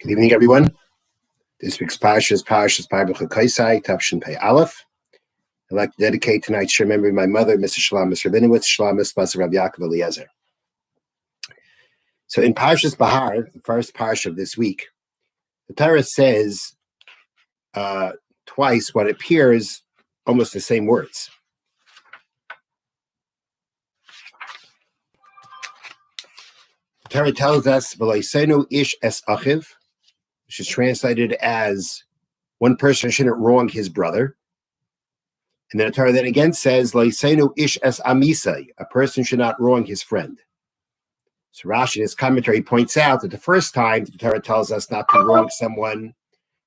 Good evening, everyone. This week's Parsha is Behar-Bechukotai, Tafshin Pei Aleph. I'd like to dedicate tonight's shir memory my mother, Mrs. Shalamis Rabinowitz, Shalamis Bas Rav Yaakov Eliezer. So in Parshas Behar, the first Parsha of this week, the Torah says twice what appears almost the same words. The Torah tells us, V'loisenu ish es achiv, which is translated as one person shouldn't wrong his brother. And then the Torah then again says, L'isenu ish es amisai, a person should not wrong his friend. So Rashi in his commentary points out that the first time the Torah tells us not to wrong someone,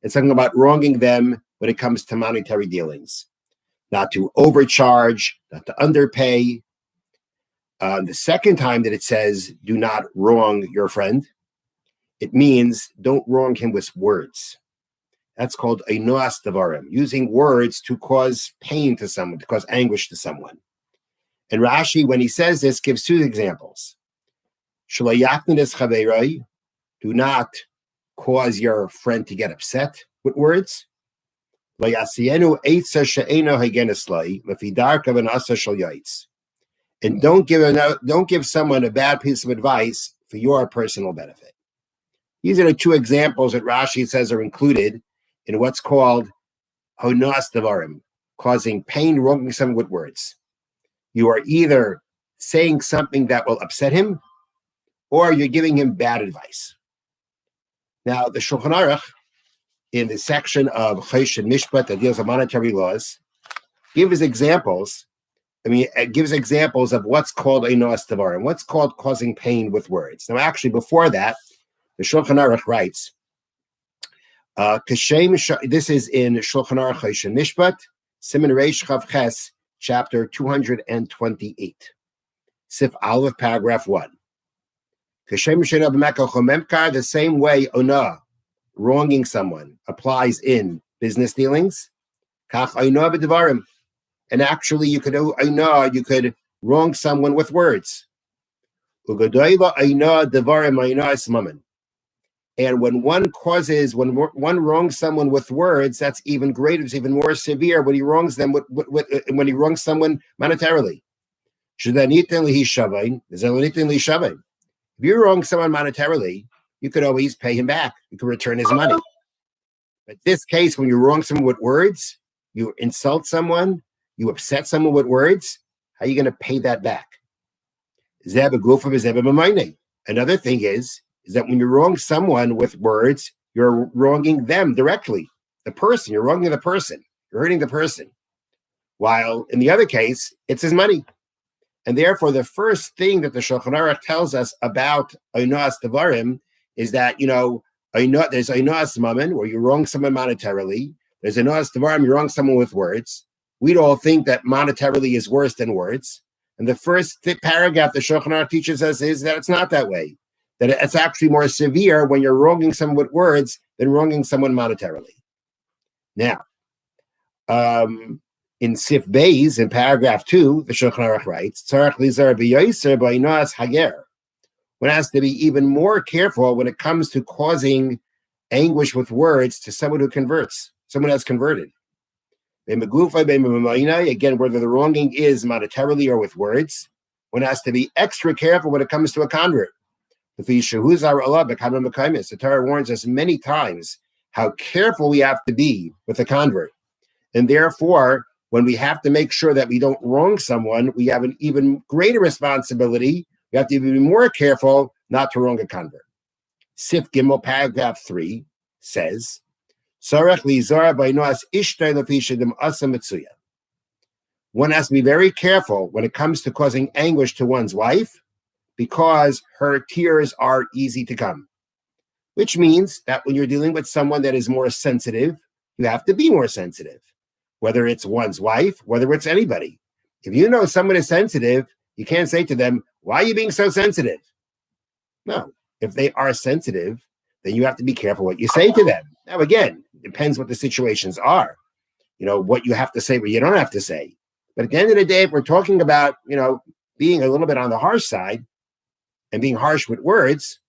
it's talking about wronging them when it comes to monetary dealings, not to overcharge, not to underpay. The second time that it says, do not wrong your friend, it means don't wrong him with words. That's called einoas devarim, using words to cause pain to someone, to cause anguish to someone. And Rashi, when he says this, gives two examples. Shalayaknedes chaverai, do not cause your friend to get upset with words. Layasienu eitza she'eno hageneslai lefidarka v'nasa shel yaitz. And don't give someone a bad piece of advice for your personal benefit. These are the two examples that Rashi says are included in what's called einoas devarim, causing pain, wronging someone with words. You are either saying something that will upset him, or you're giving him bad advice. Now, the Shulchan Aruch, in the section of Chosh and Mishpat that deals with monetary laws, gives examples of what's called einoas devarim, what's called causing pain with words. Now, actually, before that, the Shulchan Aruch writes, this is in Shulchan Aruch Chosh and Mishpat, Siman Reish Chav Ches, chapter 228, Sif Aleph, paragraph 1. The same way ona, wronging someone, applies in business dealings. And actually, you could wrong someone with words. And when one wrongs someone with words, that's even greater. It's even more severe when he wrongs them when he wrongs someone monetarily. If you wrong someone monetarily, you could always pay him back. You could return his money. But in this case, when you wrong someone with words, you insult someone, you upset someone with words, how are you going to pay that back? Another thing is that when you wrong someone with words, you're wronging them directly. The person, you're wronging the person. You're hurting the person. While in the other case, it's his money. And therefore, the first thing that the Shulchan Aruch tells us about einoas devarim is that, there's einoas mammon, where you wrong someone monetarily. There's einoas devarim, you wrong someone with words. We'd all think that monetarily is worse than words. And the first paragraph the Shulchan Aruch teaches us is that it's not that way. That it's actually more severe when you're wronging someone with words than wronging someone monetarily. Now, in Sif Beis, in paragraph 2, the Shulchan Aruch writes, one has to be even more careful when it comes to causing anguish with words to someone who converts, someone that's converted. Again, whether the wronging is monetarily or with words, one has to be extra careful when it comes to a convert. The Torah warns us many times how careful we have to be with a convert. And therefore, when we have to make sure that we don't wrong someone, we have an even greater responsibility. We have to be more careful not to wrong a convert. Sif Gimel, paragraph 3 says, one has to be very careful when it comes to causing anguish to one's wife, because her tears are easy to come. Which means that when you're dealing with someone that is more sensitive, you have to be more sensitive. Whether it's one's wife, whether it's anybody. If you know someone is sensitive, you can't say to them, why are you being so sensitive? No. If they are sensitive, then you have to be careful what you say to them. Now, again, it depends what the situations are. What you have to say, what you don't have to say. But at the end of the day, if we're talking about, being a little bit on the harsh side and being harsh with words,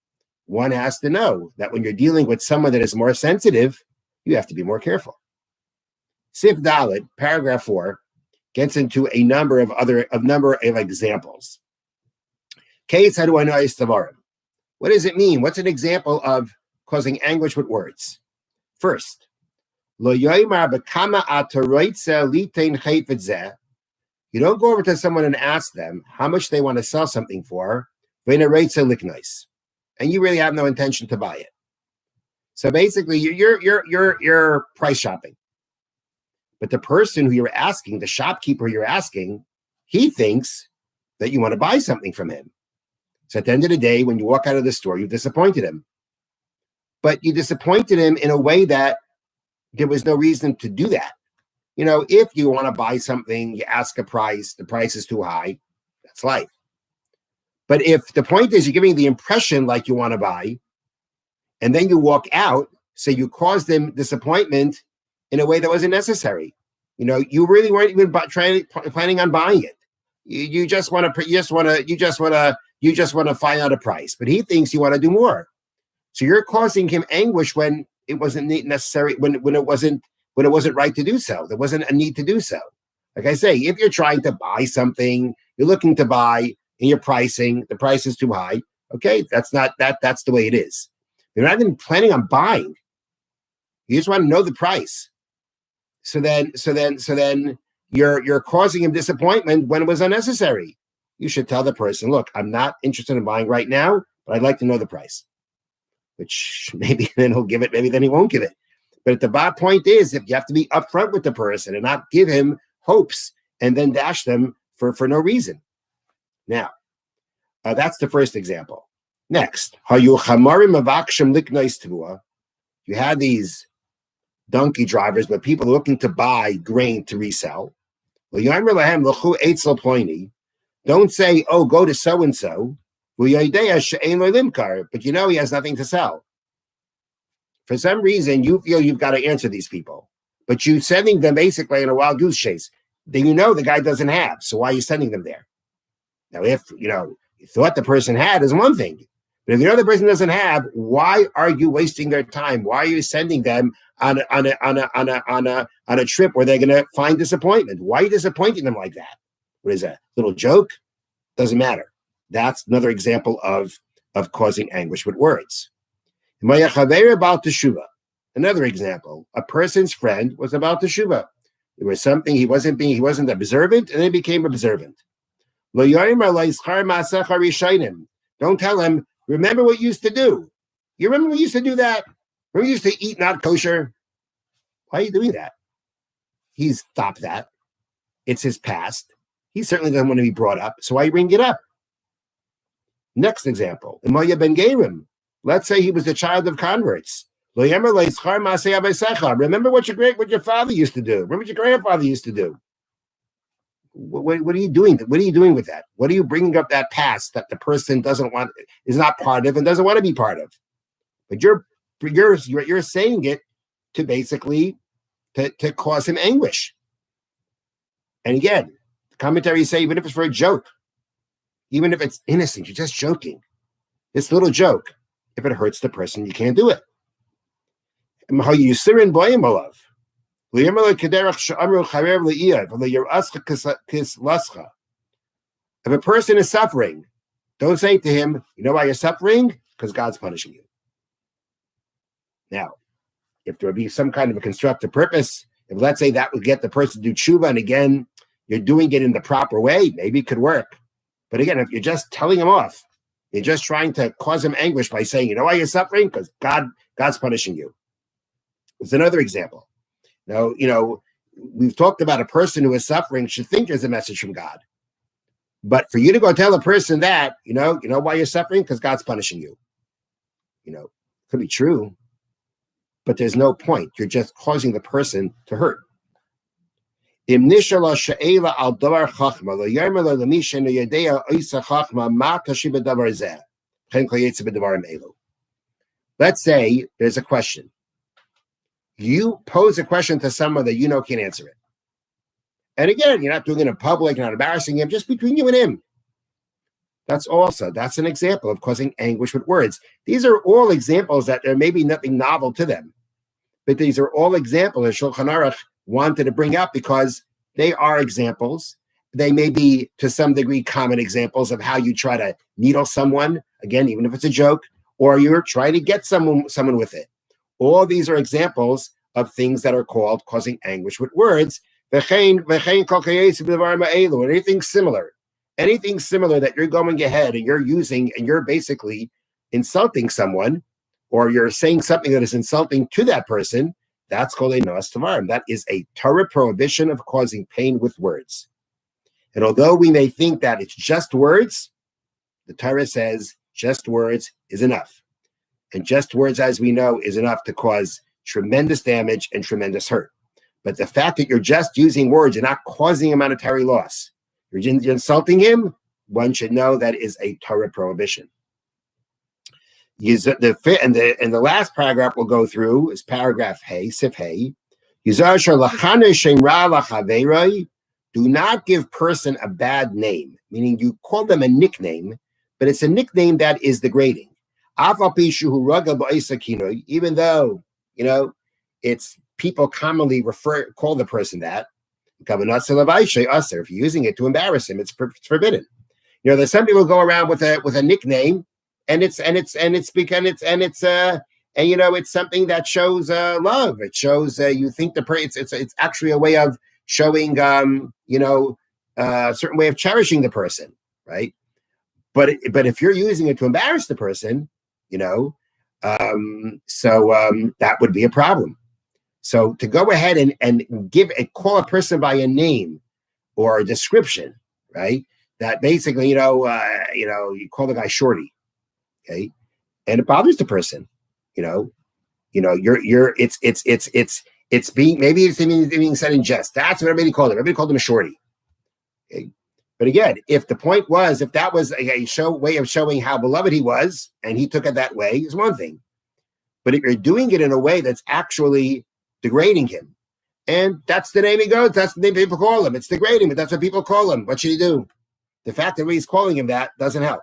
one has to know that when you're dealing with someone that is more sensitive, you have to be more careful. Sif Dalit, paragraph 4, gets into a number of examples. Case Tavarim. What does it mean? What's an example of causing anguish with words? First, Lo yoymar bekama ataroitze litein chayfet zeh. You don't go over to someone and ask them how much they want to sell something for, and you really have no intention to buy it. So basically, you're price shopping. But the person who you're asking, the shopkeeper you're asking, he thinks that you want to buy something from him. So at the end of the day, when you walk out of the store, you've disappointed him. But you disappointed him in a way that there was no reason to do that. If you want to buy something, you ask a price, the price is too high, that's life. But if the point is you're giving the impression like you want to buy, and then you walk out, so you caused them disappointment in a way that wasn't necessary. You really weren't even planning on buying it. You just want to find out a price, but he thinks you want to do more. So you're causing him anguish when it wasn't necessary, when it wasn't right to do so. There wasn't a need to do so. Like I say, if you're trying to buy something, you're looking to buy, and you're pricing, the price is too high. Okay, that's the way it is. You're not even planning on buying. You just want to know the price. So then you're causing him disappointment when it was unnecessary. You should tell the person, look, I'm not interested in buying right now, but I'd like to know the price. Which maybe then he'll give it, maybe then he won't give it. But the bottom point is, if you have to be upfront with the person and not give him hopes and then dash them for no reason. Now, that's the first example. Next, you had these donkey drivers, but people looking to buy grain to resell. Don't say, oh, go to so-and-so, but he has nothing to sell. For some reason, you feel you've got to answer these people, but you're sending them basically in a wild goose chase. Then the guy doesn't have, so why are you sending them there? Now, if you thought the person had is one thing, but if the person doesn't have, why are you wasting their time? Why are you sending them on a trip where they're going to find disappointment? Why are you disappointing them like that? What is that? Little joke? Doesn't matter. That's another example of causing anguish with words. Another example, a person's friend was about teshuva. There was something he wasn't observant, and then he became observant. Don't tell him, remember what you used to do. You remember we used to do that? Remember we used to eat not kosher? Why are you doing that? He's stopped that. It's his past. He certainly doesn't want to be brought up, so why are you bringing it up? Next example, let's say he was a child of converts. Remember what your father used to do. Remember what your grandfather used to do. What are you doing? What are you doing with that? What are you bringing up that past that the person is not part of and doesn't want to be part of? But you're saying it to basically to cause him anguish. And again, the commentaries say even if it's for a joke, even if it's innocent, you're just joking. This little joke, if it hurts the person, you can't do it. If a person is suffering, don't say to him, you know why you're suffering? Because God's punishing you. Now, if there would be some kind of a constructive purpose, if let's say that would get the person to do tshuva, and again, you're doing it in the proper way, maybe it could work. But again, if you're just telling him off, you're just trying to cause him anguish by saying, you know why you're suffering? Because God's punishing you. It's another example. Now, we've talked about a person who is suffering should think there's a message from God. But for you to go tell a person that, you know why you're suffering? Because God's punishing you. Could be true, but there's no point. You're just causing the person to hurt. Let's say there's a question. You pose a question to someone that can't answer it. And again, you're not doing it in public, you're not embarrassing him, just between you and him. That's an example of causing anguish with words. These are all examples that there may be nothing novel to them, but these are all examples that Shulchan Aruch wanted to bring up because they are examples. They may be, to some degree, common examples of how you try to needle someone, again, even if it's a joke, or you're trying to get someone with it. All these are examples of things that are called causing anguish with words. Anything similar that you're going ahead and you're using and you're basically insulting someone, or you're saying something that is insulting to that person, that's called a nos tavarim. That is a Torah prohibition of causing pain with words. And although we may think that it's just words, the Torah says just words is enough. And just words, as we know, is enough to cause tremendous damage and tremendous hurt. But the fact that you're just using words, you're not causing a monetary loss, you're insulting him, one should know that is a Torah prohibition. The last paragraph we'll go through is paragraph Hey, Sif Hey. Do not give person a bad name, meaning you call them a nickname, but it's a nickname that is degrading. Even though, it's people commonly call the person that. If you're using it to embarrass him, it's forbidden. There's some people who go around with a nickname, and it's something that shows love. It shows you think it's actually a way of showing a certain way of cherishing the person, right? But if you're using it to embarrass the person, that would be a problem. So to go ahead and call a person by a name or a description, right? That basically, you call the guy Shorty, okay, and it bothers the person, it's being said in jest. That's what everybody called him. Everybody called him a Shorty, okay. But again, if the point was, if that was a way of showing how beloved he was, and he took it that way, is one thing. But if you're doing it in a way that's actually degrading him, and that's the name he goes, that's the name people call him. It's degrading, but that's what people call him. What should he do? The fact that he's calling him that doesn't help.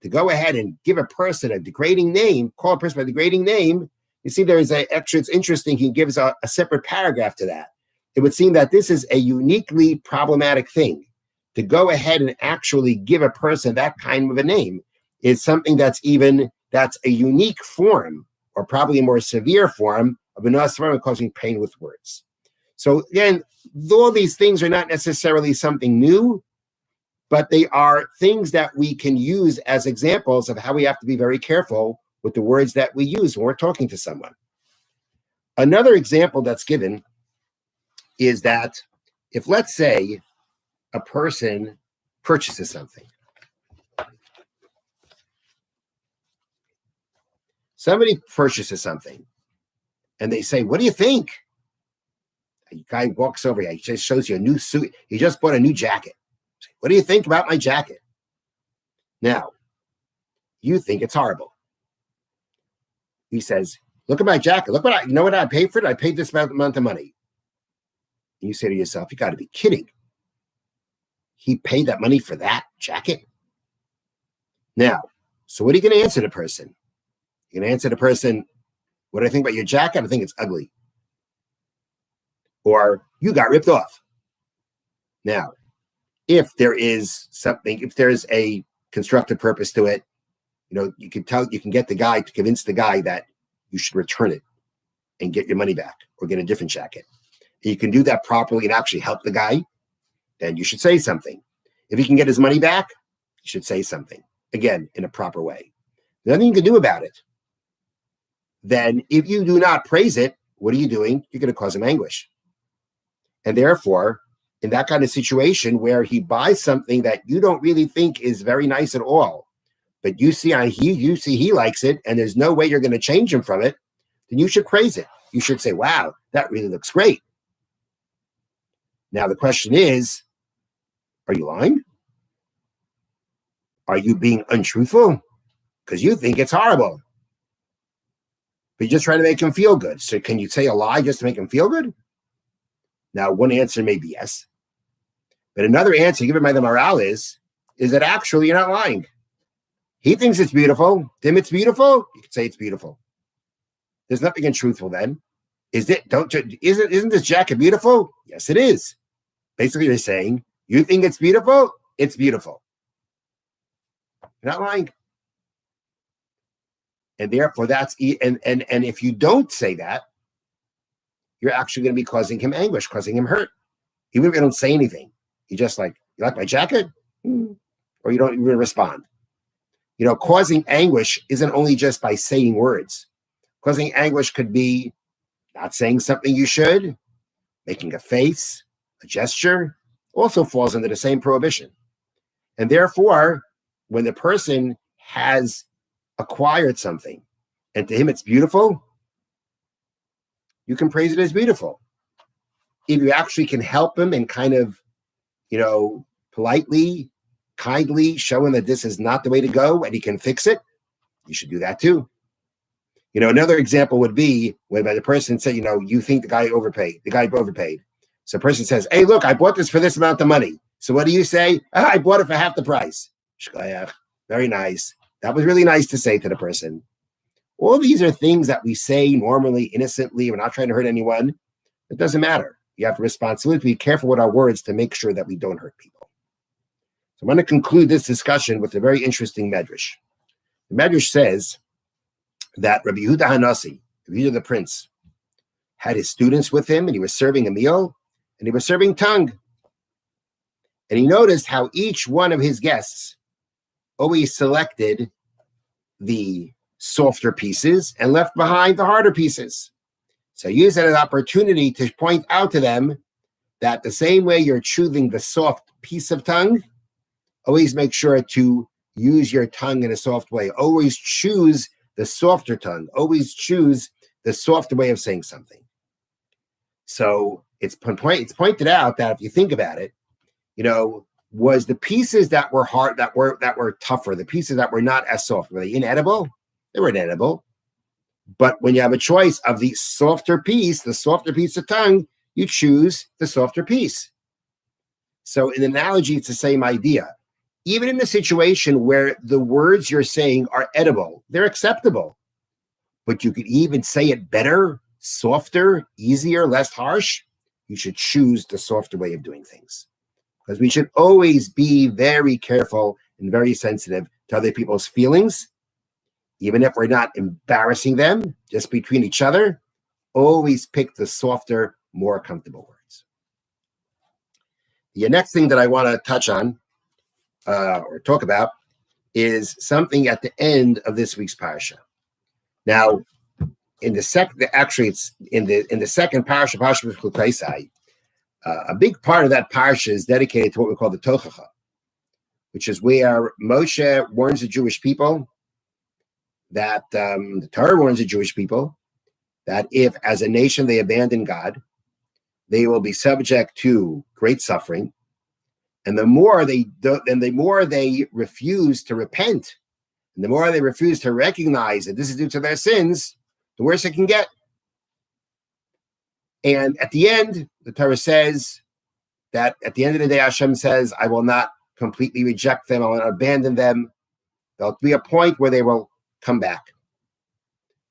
To go ahead and give a person a degrading name, call a person by a degrading name, you see, it's interesting. He gives a separate paragraph to that. It would seem that this is a uniquely problematic thing. To go ahead and actually give a person that kind of a name is something that's a unique form, or probably a more severe form of a nos tavarim causing pain with words. So again, all these things are not necessarily something new, but they are things that we can use as examples of how we have to be very careful with the words that we use when we're talking to someone. Another example that's given is that if, let's say, a person purchases something. Somebody purchases something, and they say, "What do you think?" A guy walks over here. He just shows you a new suit. He just bought a new jacket. "What do you think about my jacket?" Now, you think it's horrible. He says, "Look at my jacket. Look what I paid for it? I paid this amount of money." And you say to yourself, "You got to be kidding. He paid that money for that jacket?" Now, so what are you going to answer the person? You're going to answer the person, "What do I think about your jacket? I think it's ugly." Or, "You got ripped off." Now, if there's a constructive purpose to it, you can get the guy to convince the guy that you should return it and get your money back or get a different jacket. And you can do that properly and actually help the guy, then you should say something. If he can get his money back, you should say something, again, in a proper way. Nothing you can do about it. Then if you do not praise it, what are you doing? You're going to cause him anguish. And therefore, in that kind of situation where he buys something that you don't really think is very nice at all, but you see he likes it, and there's no way you're going to change him from it, then you should praise it. You should say, "Wow, that really looks great." Now the question is, are you lying? Are you being untruthful? Because you think it's horrible, but you're just trying to make him feel good. So can you say a lie just to make him feel good? Now, one answer may be yes. But another answer given by the Maral is is that actually you're not lying. He thinks it's beautiful. Tim, it's beautiful. You could say it's beautiful. There's nothing untruthful then. Isn't this jacket beautiful? Yes, it is. Basically, you're saying, you think it's beautiful? It's beautiful. You're not lying. And therefore, and if you don't say that, you're actually going to be causing him anguish, causing him hurt. Even if you don't say anything, you just like, you like my jacket? Or you don't even respond. Causing anguish isn't only just by saying words. Causing anguish could be not saying something you should, making a face, a gesture, also falls under the same prohibition. And therefore, when the person has acquired something and to him it's beautiful, you can praise it as beautiful. If you actually can help him and kind of, politely, kindly show him that this is not the way to go and he can fix it, you should do that too. Another example would be when the person said, you think the guy overpaid. So a person says, hey, look, I bought this for this amount of money. So what do you say? I bought it for half the price. Very nice. That was really nice to say to the person. All these are things that we say normally, innocently. We're not trying to hurt anyone. It doesn't matter. You have the responsibility to be careful with our words to make sure that we don't hurt people. So I'm going to conclude this discussion with a very interesting medrash. The medrash says that Rabbi Yehuda Hanasi, Rabbi Yehuda the prince, had his students with him, and he was serving a meal, and he was serving tongue. And he noticed how each one of his guests always selected the softer pieces and left behind the harder pieces. So he used it as an opportunity to point out to them that the same way you're choosing the soft piece of tongue, always make sure to use your tongue in a soft way. Always choose the softer tongue. Always choose the softer way of saying something. So it's pointed out that if you think about it, was the pieces that were hard, that were tougher, the pieces that were not as soft, were they inedible? They were inedible. But when you have a choice of the softer piece of tongue, you choose the softer piece. So in analogy, it's the same idea. Even in a situation where the words you're saying are edible, they're acceptable. But you could even say it better, softer, easier, less harsh. You should choose the softer way of doing things. Because we should always be very careful and very sensitive to other people's feelings. Even if we're not embarrassing them, just between each other, always pick the softer, more comfortable words. The next thing that I want to touch on or talk about is something at the end of this week's Parsha. Now, it's in the second Parsha, Behar-Bechukotai, a big part of that Parsha is dedicated to what we call the Tochacha, which is where Moshe warns the Jewish people that the Torah warns the Jewish people that if, as a nation, they abandon God, they will be subject to great suffering. And the more they refuse to repent, and the more they refuse to recognize that this is due to their sins, the worse it can get. And at the end, the Torah says that at the end of the day, Hashem says, I will not completely reject them. I will not abandon them. There'll be a point where they will come back.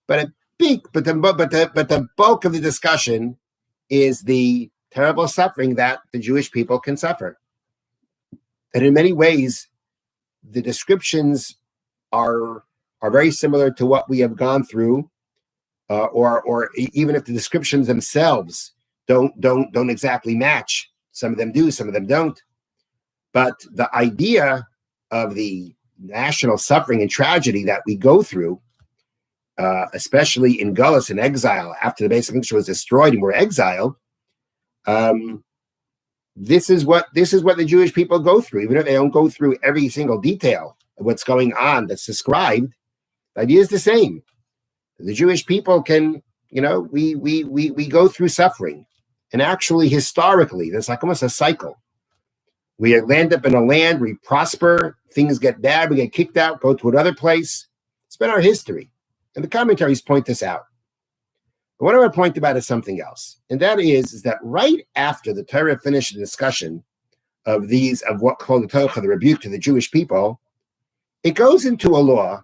But the bulk of the discussion is the terrible suffering that the Jewish people can suffer. And in many ways, the descriptions are very similar to what we have gone through, or even if the descriptions themselves don't exactly match. Some of them do, some of them don't. But the idea of the national suffering and tragedy that we go through, especially in Gullus and exile, after the Beis Hamikdash was destroyed and we're exiled, this is what the Jewish people go through. Even if they don't go through every single detail of what's going on that's described, the idea is the same. The Jewish people can, we go through suffering. And actually, historically, there's like almost a cycle. We land up in a land, we prosper, things get bad, we get kicked out, go to another place. It's been our history. And the commentaries point this out. But what I want to point about is something else. And that is that right after the Torah finished the discussion of what called the Torah, the rebuke to the Jewish people, it goes into a law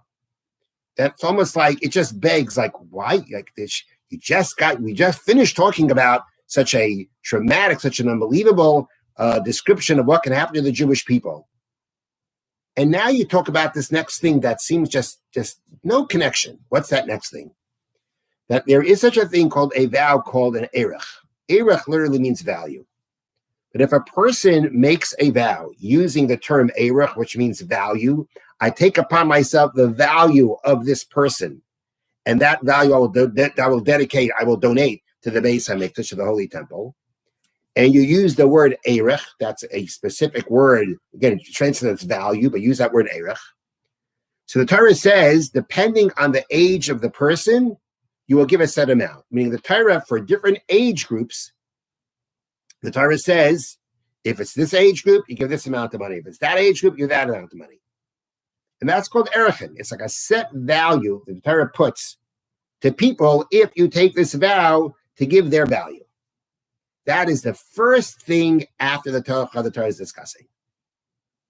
that's almost like it just begs, like, why? Like this, we just finished talking about such a traumatic, such an unbelievable description of what can happen to the Jewish people. And now you talk about this next thing that seems just no connection. What's that next thing? That there is such a thing called a vow called an erech. Erech literally means value. But if a person makes a vow using the term erech, which means value, I take upon myself the value of this person. And that value I will donate to the Beis HaMikdash, to the Holy Temple. And you use the word erech, that's a specific word. Again, it translates value, but use that word erech. So the Torah says, depending on the age of the person, you will give a set amount. Meaning the Torah, for different age groups, the Torah says, if it's this age group, you give this amount of money. If it's that age group, you give that amount of money. And that's called erechin. It's like a set value that the Torah puts to people if you take this vow to give their value. That is the first thing after the Torah is discussing.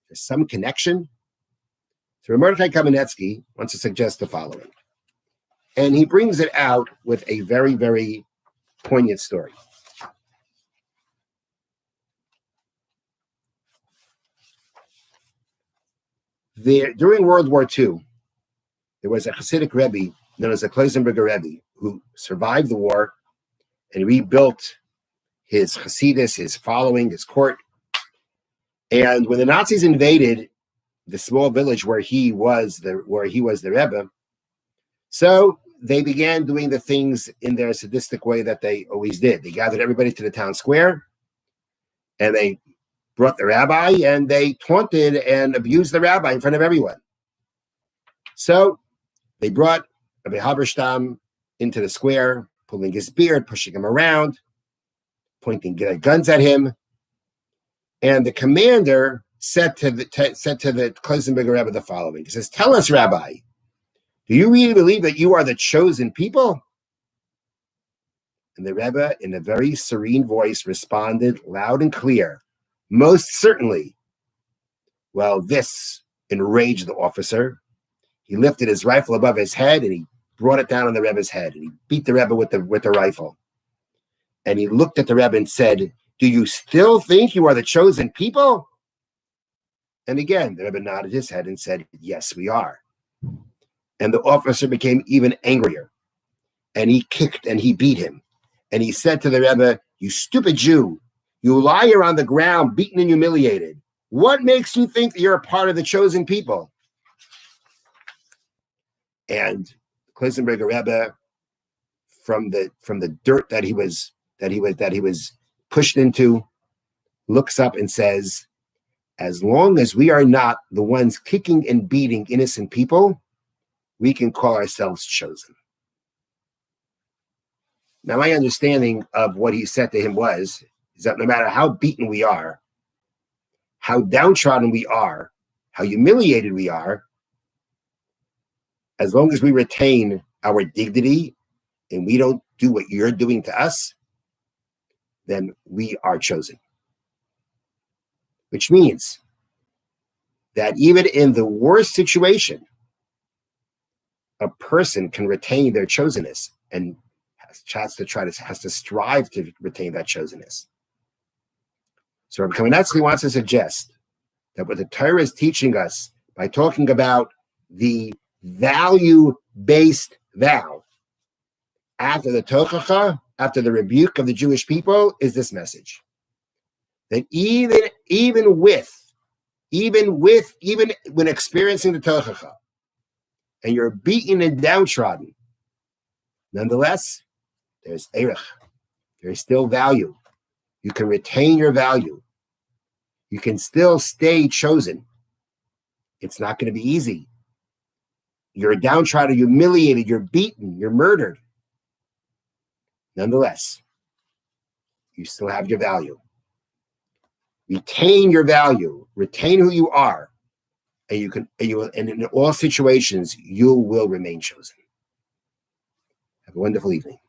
There's some connection. So Mordechai Kamenetsky wants to suggest the following. And he brings it out with a very, very poignant story. During World War II, there was a Hasidic Rebbe known as the Kloisenberger Rebbe who survived the war and rebuilt his Hasidus, his following, his court. And when the Nazis invaded the small village where he was the Rebbe, so they began doing the things in their sadistic way that they always did. They gathered everybody to the town square, and they brought the rabbi, and they taunted and abused the rabbi in front of everyone. So they brought Rabbi Halberstam into the square, pulling his beard, pushing him around, pointing guns at him. And the commander said to the Kloisenberger Rebbe the following. He says, "Tell us, Rabbi, do you really believe that you are the chosen people?" And the Rebbe, in a very serene voice, responded loud and clear, "Most certainly." Well, this enraged the officer. He lifted his rifle above his head and he brought it down on the Rebbe's head, and he beat the Rebbe with the rifle. And he looked at the Rebbe and said, "Do you still think you are the chosen people?" And again, the Rebbe nodded his head and said, "Yes, we are." And the officer became even angrier. And he kicked and he beat him. And he said to the Rebbe, "You stupid Jew, you lie here on the ground, beaten and humiliated. What makes you think that you're a part of the chosen people?" And Kloisenberger Rebbe, from the dirt that he was pushed into, looks up and says, "As long as we are not the ones kicking and beating innocent people, we can call ourselves chosen." Now, my understanding of what he said to him is that no matter how beaten we are, how downtrodden we are, how humiliated we are, as long as we retain our dignity and we don't do what you're doing to us, then we are chosen. Which means that even in the worst situation, a person can retain their chosenness and has to strive to retain that chosenness. So Rabbi Kamenetsky wants to suggest that what the Torah is teaching us by talking about the value-based vow after the tochacha, after the rebuke of the Jewish people, is this message: that even when experiencing the tochacha and you're beaten and downtrodden, nonetheless, there's erech. There's still value. You can retain your value. You can still stay chosen. It's not going to be easy. You're downtrodden, humiliated, you're beaten, you're murdered. Nonetheless, you still have your value. Retain your value. Retain who you are, and and in all situations, you will remain chosen. Have a wonderful evening.